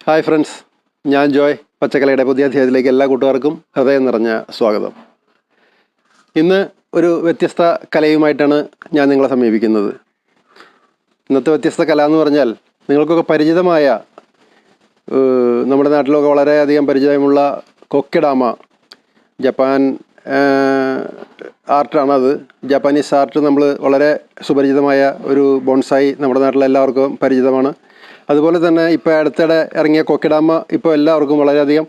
Hi friends, ഞാൻ ജോയ്. പച്ചക്കലയുടെ പുതിയ അധ്യായത്തിലേക്ക് എല്ലാ കൂട്ടുകാർക്കും ഹൃദയം നിറഞ്ഞ സ്വാഗതം. ഇന്ന് ഒരു വ്യത്യസ്ത കലയുമായിട്ടാണ് ഞാൻ നിങ്ങളെ സമീപിക്കുന്നത്. ഇന്നത്തെ വ്യത്യസ്ത കല എന്ന് പറഞ്ഞാൽ നിങ്ങൾക്കൊക്കെ പരിചിതമായ, നമ്മുടെ നാട്ടിലൊക്കെ വളരെയധികം പരിചയമുള്ള കൊക്കെഡാമ, ജപ്പാൻ ആർട്ടാണത്. ജാപ്പാനീസ് ആർട്ട് നമ്മൾ വളരെ സുപരിചിതമായ ഒരു ബോൺസായി നമ്മുടെ നാട്ടിലെല്ലാവർക്കും പരിചിതമാണ്. അതുപോലെ തന്നെ ഇപ്പോൾ അടുത്തിടെ ഇറങ്ങിയ കൊക്കെഡാമ ഇപ്പോൾ എല്ലാവർക്കും വളരെയധികം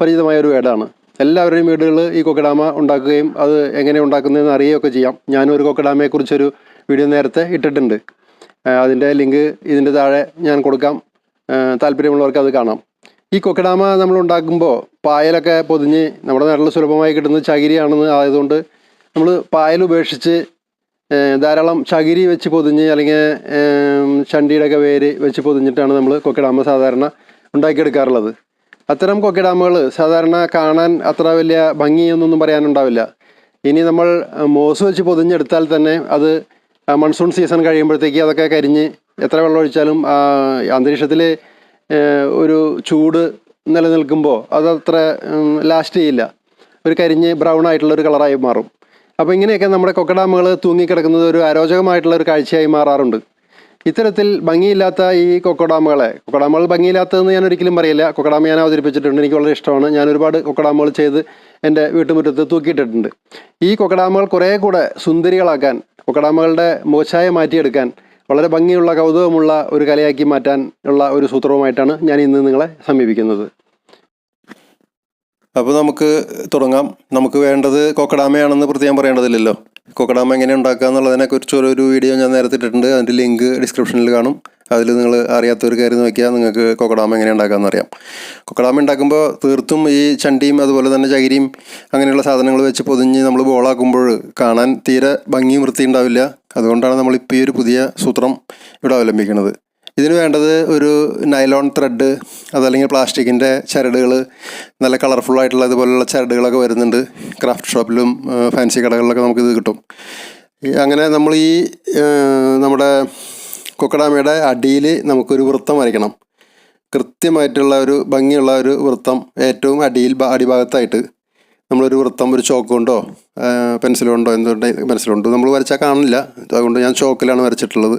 പരിചിതമായ ഒരു വേർഡാണ്. എല്ലാവരുടെയും വീടുകളിൽ ഈ കൊക്കെഡാമ ഉണ്ടാക്കുകയും അത് എങ്ങനെ ഉണ്ടാക്കുന്നതെന്ന് അറിയുകയൊക്കെ ചെയ്യാം. ഞാനും ഒരു കൊക്കെഡാമയെക്കുറിച്ചൊരു വീഡിയോ നേരത്തെ ഇട്ടിട്ടുണ്ട്. അതിൻ്റെ ലിങ്ക് ഇതിൻ്റെ താഴെ ഞാൻ കൊടുക്കാം. താല്പര്യമുള്ളവർക്ക് അത് കാണാം. ഈ കൊക്കെഡാമ നമ്മൾ ഉണ്ടാക്കുമ്പോൾ പായലൊക്കെ പൊതിഞ്ഞ്, നമ്മുടെ നാട്ടിൽ സുലഭമായി കിട്ടുന്നത് ചകിരിയാണെന്ന് ആയതുകൊണ്ട് നമ്മൾ പായൽ ഉപേക്ഷിച്ച് ധാരാളം ചകിരി വെച്ച് പൊതിഞ്ഞ്, അല്ലെങ്കിൽ ചണ്ടിയുടെയൊക്കെ വേര് വെച്ച് പൊതിഞ്ഞിട്ടാണ് നമ്മൾ കൊക്കെഡാമ സാധാരണ ഉണ്ടാക്കിയെടുക്കാറുള്ളത്. അത്തരം കൊക്കെഡാമകൾ സാധാരണ കാണാൻ അത്ര വലിയ ഭംഗിയൊന്നും പറയാനുണ്ടാവില്ല. ഇനി നമ്മൾ മോസ് വെച്ച് പൊതിഞ്ഞെടുത്താൽ തന്നെ അത് മൺസൂൺ സീസൺ കഴിയുമ്പോഴത്തേക്ക് അതൊക്കെ കരിഞ്ഞ് എത്ര വെള്ളം ഒഴിച്ചാലും അന്തരീക്ഷത്തിൽ ഒരു ചൂട് നിലനിൽക്കുമ്പോൾ അതത്ര ലാസ്റ്റ് ചെയ്യില്ല. ഒരു കരിഞ്ഞ് ബ്രൗൺ ആയിട്ടുള്ളൊരു കളറായി മാറും. അപ്പോൾ ഇങ്ങനെയൊക്കെ നമ്മുടെ കൊക്കെഡാമകൾ തൂങ്ങിക്കിടക്കുന്നത് ഒരു അരോചകമായിട്ടുള്ള ഒരു കാഴ്ചയായി മാറാറുണ്ട്. ഇത്തരത്തിൽ ഭംഗിയില്ലാത്ത ഈ കൊക്കെഡാമകൾ ഭംഗിയില്ലാത്തതെന്ന് ഞാൻ ഒരിക്കലും പറയില്ല. കൊക്കെഡാമ ഞാൻ അവതരിപ്പിച്ചിട്ടുണ്ട്, എനിക്ക് വളരെ ഇഷ്ടമാണ്. ഞാൻ ഒരുപാട് കൊക്കെഡാമകൾ ചെയ്ത് എൻ്റെ വീട്ടുമുറ്റത്ത് തൂക്കിയിട്ടിട്ടുണ്ട്. ഈ കൊക്കെഡാമകൾ കുറേ കൂടെ സുന്ദരികളാക്കാൻ, കൊക്കെഡാമകളുടെ മുഖച്ഛായ മാറ്റിയെടുക്കാൻ, വളരെ ഭംഗിയുള്ള കൗതുകമുള്ള ഒരു കലയാക്കി മാറ്റാൻ ഉള്ള ഒരു സൂത്രവുമായിട്ടാണ് ഞാൻ ഇന്ന് നിങ്ങളെ സമീപിക്കുന്നത്. അപ്പോൾ നമുക്ക് തുടങ്ങാം. നമുക്ക് വേണ്ടത് കൊക്കെഡാമയാണെന്ന് പ്രത്യേകം പറയേണ്ടതില്ലല്ലോ. കൊക്കെഡാമ എങ്ങനെ ഉണ്ടാക്കുക എന്നുള്ളതിനെക്കുറിച്ച് ഒരു വീഡിയോ ഞാൻ നേരത്തെ ഇട്ടിട്ടുണ്ട്. അതിൻ്റെ ലിങ്ക് ഡിസ്ക്രിപ്ഷനിൽ കാണും. അതിൽ നിങ്ങൾ അറിയാത്തൊരു കാര്യം നോക്കിയാൽ നിങ്ങൾക്ക് കൊക്കെഡാമ എങ്ങനെ ഉണ്ടാക്കാമെന്ന് അറിയാം. കൊക്കെഡാമ ഉണ്ടാക്കുമ്പോൾ തീർത്തും ഈ ചണ്ടിയും അതുപോലെ തന്നെ ചകിരിയും അങ്ങനെയുള്ള സാധനങ്ങൾ വെച്ച് പൊതിഞ്ഞ് നമ്മൾ ബോളാക്കുമ്പോൾ കാണാൻ തീരെ ഭംഗിയും വൃത്തി ഉണ്ടാവില്ല. അതുകൊണ്ടാണ് നമ്മളിപ്പോൾ ഈ ഒരു പുതിയ സൂത്രം ഇവിടെ അവലംബിക്കുന്നത്. ഇതിന് വേണ്ടത് ഒരു നൈലോൺ ത്രെഡ്, അതല്ലെങ്കിൽ പ്ലാസ്റ്റിക്കിൻ്റെ ചരടുകൾ, നല്ല കളർഫുള്ളായിട്ടുള്ള ഇതുപോലുള്ള ചരടുകളൊക്കെ വരുന്നുണ്ട്. ക്രാഫ്റ്റ് ഷോപ്പിലും ഫാൻസി കടകളിലൊക്കെ നമുക്കിത് കിട്ടും. അങ്ങനെ നമ്മൾ ഈ നമ്മുടെ കൊക്കെഡാമയുടെ അടിയിൽ നമുക്കൊരു വൃത്തം വരയ്ക്കണം. കൃത്യമായിട്ടുള്ള ഒരു ഭംഗിയുള്ള ഒരു വൃത്തം ഏറ്റവും അടിഭാഗത്തായിട്ട് നമ്മളൊരു വൃത്തം ഒരു ചോക്ക് കൊണ്ടോ പെൻസിൽ കൊണ്ടോ പെൻസിലുണ്ടോ നമ്മൾ വരച്ചാൽ കാണില്ല. അതുകൊണ്ട് ഞാൻ ചോക്കിലാണ് വരച്ചിട്ടുള്ളത്.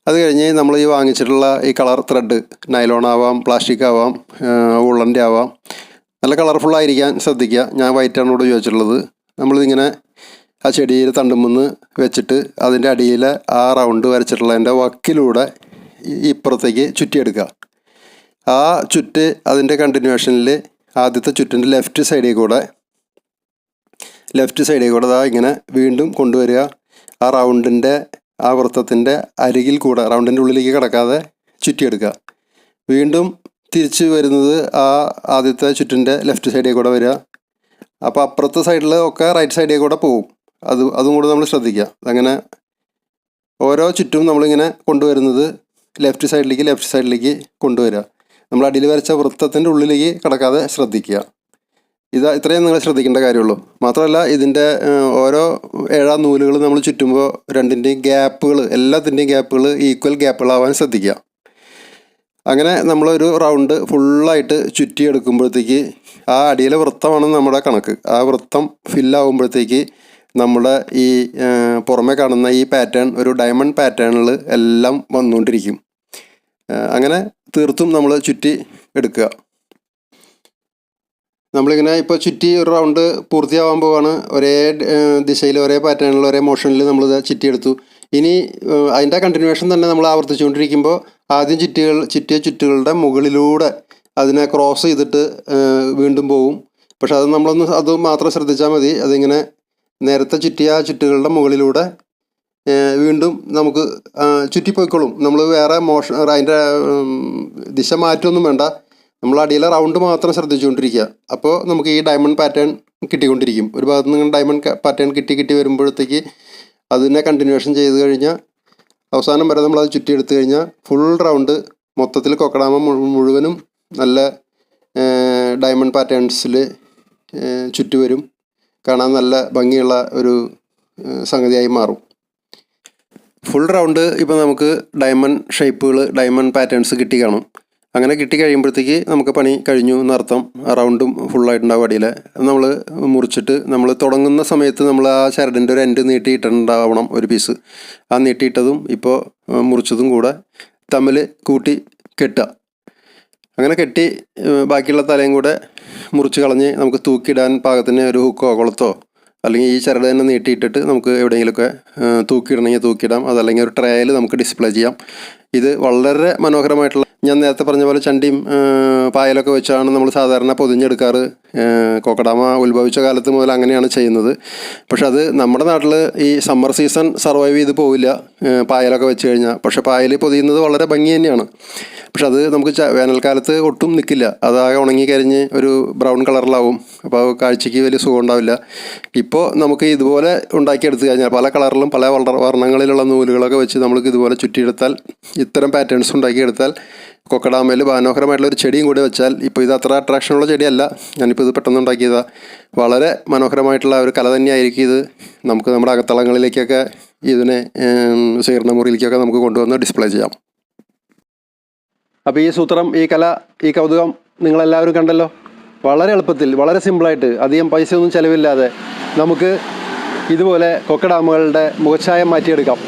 അത് കഴിഞ്ഞ് നമ്മൾ ഈ വാങ്ങിച്ചിട്ടുള്ള ഈ കളർ ത്രെഡ്, നൈലോൺ ആവാം, പ്ലാസ്റ്റിക് ആവാം, വുളൻ്റെ ആവാം, നല്ല കളർഫുള്ളായിരിക്കാൻ ശ്രദ്ധിക്കുക. ഞാൻ വൈറ്റാണ് ഇവിടെ ഉപയോഗിച്ചിട്ടുള്ളത്. നമ്മളിങ്ങനെ ആ ചെടിയിൽ തണ്ടുമെന്ന് വെച്ചിട്ട് അതിൻ്റെ അടിയിൽ ആ റൗണ്ട് വരച്ചിട്ടുള്ളതിൻ്റെ വക്കിലൂടെ ഇപ്പുറത്തേക്ക് ചുറ്റിയെടുക്കുക. ആ ചുറ്റ് അതിൻ്റെ കണ്ടിന്യൂഷനിൽ ആദ്യത്തെ ചുറ്റിൻ്റെ ലെഫ്റ്റ് സൈഡിൽ കൂടെ അതാ ഇങ്ങനെ വീണ്ടും കൊണ്ടുവരിക. ആ റൗണ്ടിൻ്റെ ആ വൃത്തത്തിൻ്റെ അരികിൽ കൂടെ, റൗണ്ടിൻ്റെ ഉള്ളിലേക്ക് കിടക്കാതെ ചുറ്റിയെടുക്കുക. വീണ്ടും തിരിച്ച് വരുന്നത് ആ ആദ്യത്തെ ചുറ്റിൻ്റെ ലെഫ്റ്റ് സൈഡിൽ കൂടെ വരിക. അപ്പോൾ അപ്പുറത്തെ സൈഡിൽ ഒക്കെ റൈറ്റ് സൈഡിൽ കൂടെ പോകും. അതും കൂടെ നമ്മൾ ശ്രദ്ധിക്കുക. അങ്ങനെ ഓരോ ചുറ്റും നമ്മളിങ്ങനെ കൊണ്ടുവരുന്നത് ലെഫ്റ്റ് സൈഡിലേക്ക് കൊണ്ടുവരിക. നമ്മൾ അടിയിൽ വരച്ച വൃത്തത്തിൻ്റെ ഉള്ളിലേക്ക് കിടക്കാതെ ശ്രദ്ധിക്കുക. ഇത്രയും നിങ്ങൾ ശ്രദ്ധിക്കേണ്ട കാര്യമുള്ളൂ. മാത്രമല്ല, ഇതിൻ്റെ ഓരോ നൂലുകൾ നമ്മൾ ചുറ്റുമ്പോൾ എല്ലാത്തിൻ്റെയും ഗ്യാപ്പുകൾ ഈക്വൽ ഗ്യാപ്പുകളാവാൻ ശ്രദ്ധിക്കുക. അങ്ങനെ നമ്മളൊരു റൗണ്ട് ഫുള്ളായിട്ട് ചുറ്റിയെടുക്കുമ്പോഴത്തേക്ക് ആ അടിയിലെ വൃത്തമാണ് നമ്മുടെ കണക്ക്. ആ വൃത്തം ഫില്ലാകുമ്പോഴത്തേക്ക് നമ്മുടെ ഈ പുറമെ കാണുന്ന ഈ പാറ്റേൺ ഒരു ഡയമണ്ട് പാറ്റേണിൽ എല്ലാം വന്നുകൊണ്ടിരിക്കും. അങ്ങനെ തീർത്തും നമ്മൾ ചുറ്റി എടുക്കുക. നമ്മളിങ്ങനെ ഇപ്പോൾ ചുറ്റി ഒരു റൗണ്ട് പൂർത്തിയാവാൻ പോവാണ്. ഒരേ ദിശയിൽ, ഒരേ പാറ്റേണിൽ, ഒരേ മോഷനിൽ നമ്മളിത് ചുറ്റിയെടുത്തു. ഇനി അതിൻ്റെ കണ്ടിന്യൂവേഷൻ തന്നെ നമ്മൾ ആവർത്തിച്ചുകൊണ്ടിരിക്കുമ്പോൾ ആദ്യം ചുറ്റിയ ചുറ്റുകളുടെ മുകളിലൂടെ അതിനെ ക്രോസ് ചെയ്തിട്ട് വീണ്ടും പോകും. പക്ഷെ അത് മാത്രം ശ്രദ്ധിച്ചാൽ മതി. അതിങ്ങനെ നേരത്തെ ചുറ്റിയ ചുറ്റുകളുടെ മുകളിലൂടെ വീണ്ടും നമുക്ക് ചുറ്റിപ്പോയിക്കോളും. നമ്മൾ വേറെ അതിൻ്റെ ദിശ മാറ്റമൊന്നും വേണ്ട. നമ്മൾ അടിയിലെ റൗണ്ട് മാത്രം ശ്രദ്ധിച്ചുകൊണ്ടിരിക്കുക. അപ്പോൾ നമുക്ക് ഈ ഡയമണ്ട് പാറ്റേൺ കിട്ടിക്കൊണ്ടിരിക്കും. ഒരു ഭാഗത്ത് നിന്ന് ഡയമണ്ട് പാറ്റേൺ കിട്ടി വരുമ്പോഴത്തേക്ക് അതിനെ കണ്ടിന്യൂവേഷൻ ചെയ്ത് കഴിഞ്ഞാൽ അവസാനം വരെ നമ്മളത് ചുറ്റിയെടുത്ത് കഴിഞ്ഞാൽ ഫുൾ റൗണ്ട് മൊത്തത്തിൽ കൊക്കെഡാമ മുഴുവനും നല്ല ഡയമണ്ട് പാറ്റേൺസിൽ ചുറ്റി വരും. കാണാൻ നല്ല ഭംഗിയുള്ള ഒരു സംഗതിയായി മാറും. ഫുൾ റൗണ്ട് ഇപ്പോൾ നമുക്ക് ഡയമണ്ട് ഷേപ്പുകൾ, ഡയമണ്ട് പാറ്റേൺസ് കിട്ടി കാണും. അങ്ങനെ കിട്ടി കഴിയുമ്പോഴത്തേക്ക് നമുക്ക് പണി കഴിഞ്ഞു എന്നർത്ഥം. റൗണ്ടും ഫുള്ളായിട്ടുണ്ടാവും അടിയിൽ. നമ്മൾ മുറിച്ചിട്ട് നമ്മൾ തുടങ്ങുന്ന സമയത്ത് നമ്മൾ ആ ചരടിൻ്റെ ഒരു എൻഡ് നീട്ടിയിട്ടുണ്ടാവണം ഒരു പീസ്. ആ നീട്ടിയിട്ടതും ഇപ്പോൾ മുറിച്ചതും കൂടെ തമ്മിൽ കൂട്ടി കെട്ടുക. അങ്ങനെ കെട്ടി ബാക്കിയുള്ള തലയും കൂടെ മുറിച്ച് കളഞ്ഞ് നമുക്ക് തൂക്കിയിടാൻ പാകത്തിന് ഒരു ഹുക്കോ കൊളത്തോ അല്ലെങ്കിൽ ഈ ചരട് തന്നെ നീട്ടിയിട്ടിട്ട് നമുക്ക് എവിടെയെങ്കിലുമൊക്കെ തൂക്കിയിടണമെങ്കിൽ തൂക്കിയിടാം. അതല്ലെങ്കിൽ ഒരു ട്രേയിൽ നമുക്ക് ഡിസ്പ്ലേ ചെയ്യാം. ഇത് വളരെ മനോഹരമായിട്ടുള്ള, ഞാൻ നേരത്തെ പറഞ്ഞ പോലെ ചണ്ടിയും പായലൊക്കെ വെച്ചാണ് നമ്മൾ സാധാരണ പൊതിഞ്ഞെടുക്കാറ്. കൊക്കഡാമ ഉത്ഭവിച്ച കാലത്ത് മുതൽ അങ്ങനെയാണ് ചെയ്യുന്നത്. പക്ഷെ അത് നമ്മുടെ നാട്ടിൽ ഈ സമ്മർ സീസൺ സർവൈവ് ചെയ്ത് പോവില്ല പായലൊക്കെ വെച്ച് കഴിഞ്ഞാൽ. പക്ഷെ പായൽ പൊതിയുന്നത് വളരെ ഭംഗി തന്നെയാണ്. പക്ഷെ അത് നമുക്ക് വേനൽക്കാലത്ത് ഒട്ടും നിൽക്കില്ല. അതാകെ ഉണങ്ങി കരിഞ്ഞ് ഒരു ബ്രൗൺ കളറിലാവും. അപ്പോൾ കാഴ്ചയ്ക്ക് വലിയ സുഖം ഉണ്ടാവില്ല. ഇപ്പോൾ നമുക്ക് ഇതുപോലെ ഉണ്ടാക്കിയെടുത്ത് കഴിഞ്ഞാൽ പല കളറിലും പല വർണ്ണങ്ങളിലുള്ള നൂലുകളൊക്കെ വെച്ച് നമ്മൾക്ക് ഇതുപോലെ ചുറ്റിയെടുത്താൽ, ഇത്തരം പാറ്റേൺസ് ഉണ്ടാക്കിയെടുത്താൽ, കൊക്കഡാമയിൽ മനോഹരമായിട്ടുള്ളൊരു ചെടിയും കൂടി വെച്ചാൽ, ഇപ്പോൾ ഇത് അത്ര അട്രാക്ഷനുള്ള ചെടിയല്ല, ഞാനിപ്പോൾ ഇത് പെട്ടെന്ന് ഉണ്ടാക്കിയതാണ്. വളരെ മനോഹരമായിട്ടുള്ള ഒരു കല തന്നെയായിരിക്കും ഇത്. നമുക്ക് നമ്മുടെ അകത്തളങ്ങളിലേക്കൊക്കെ ഇതിനെ സ്വീകരണ മുറിയിലേക്കൊക്കെ നമുക്ക് കൊണ്ടുവന്ന് ഡിസ്പ്ലേ ചെയ്യാം. അപ്പോൾ ഈ സൂത്രം, ഈ കല, ഈ കൗതുകം നിങ്ങളെല്ലാവരും കണ്ടല്ലോ. വളരെ എളുപ്പത്തിൽ, വളരെ സിമ്പിളായിട്ട്, അധികം പൈസയൊന്നും ചിലവില്ലാതെ നമുക്ക് ഇതുപോലെ കൊക്കഡാമുകളുടെ മുഖച്ഛായം മാറ്റിയെടുക്കാം.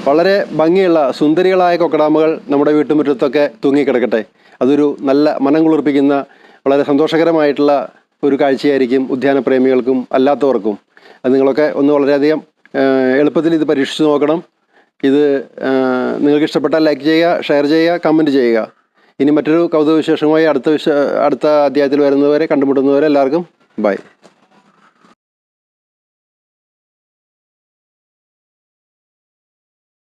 വളരെ ഭംഗിയുള്ള സുന്ദരികളായ കൊക്കഡാമുകൾ നമ്മുടെ വീട്ടുമുറ്റത്തൊക്കെ തൂങ്ങിക്കിടക്കട്ടെ. അതൊരു നല്ല മനം കുളിർപ്പിക്കുന്ന, വളരെ സന്തോഷകരമായിട്ടുള്ള ഒരു കാഴ്ചയായിരിക്കും ഉദ്യാനപ്രേമികൾക്കും അല്ലാത്തവർക്കും. അത് നിങ്ങളൊക്കെ ഒന്ന് വളരെയധികം എളുപ്പത്തിൽ ഇത് പരീക്ഷിച്ച് നോക്കണം. ഇത് നിങ്ങൾക്ക് ഇഷ്ടപ്പെട്ടാൽ ലൈക്ക് ചെയ്യുക, ഷെയർ ചെയ്യുക, കമൻറ്റ് ചെയ്യുക. ഇനി മറ്റൊരു കൗതുക വിശേഷമായി അടുത്ത അധ്യായത്തിൽ വരുന്നതുവരെ, കണ്ടുമുട്ടുന്നതുവരെ എല്ലാവർക്കും ബൈ.